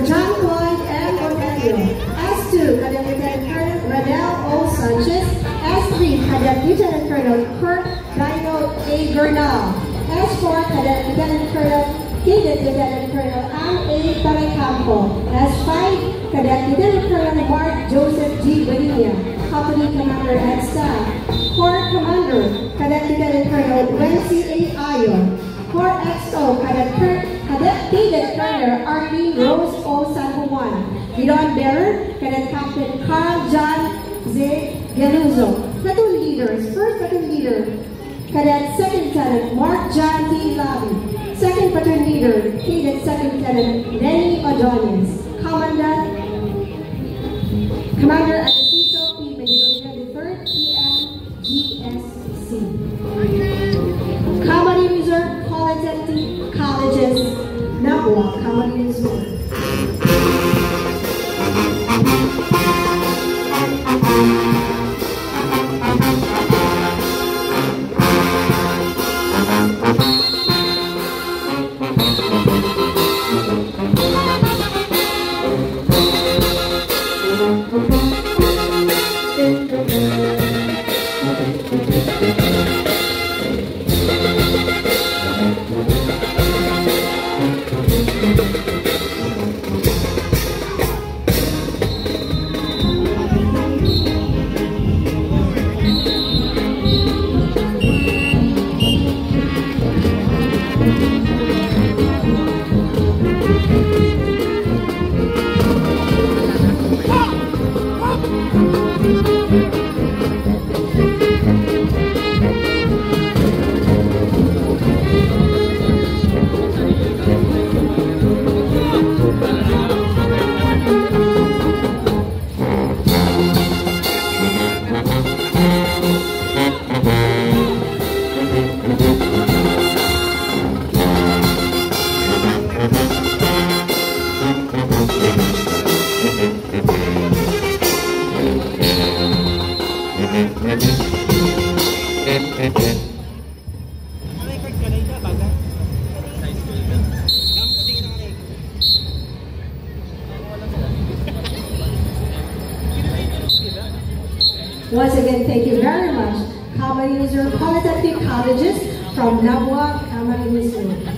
John Floyd M. Ortega. S2, Cadet Lieutenant Colonel Radel O. Sanchez. S3, Cadet Lieutenant Colonel Kurt Dino A. Gurnal. S4, Cadet Lieutenant Colonel Lieutenant Colonel Ann A. Tarecampo. S5, Cadet Lieutenant Colonel Mark Joseph G. Bonilla. Company Commander and Staff. Corps Commander, Cadet Lieutenant Colonel Wency A. Ayo. Corps XO, Cadet Colonel Arlene Rose O. San Juan. Bidon Bearer, Cadet Captain Carl John Z. Galuzzo. Platoon Leaders, First Platoon Leader, Cadet Second Lieutenant Mark John T. Lavi. Second Platoon Leader, Cadet Second Lieutenant Lenny Odonis. Commander Anacito P. Medina, 3rd PM GSC. Comedy Reserve Colleges, Nabua, Comedy Reserve. Once again, thank you very much. Comedy Reserve Polytechnic Colleges from Nabua, Comedy Reserve.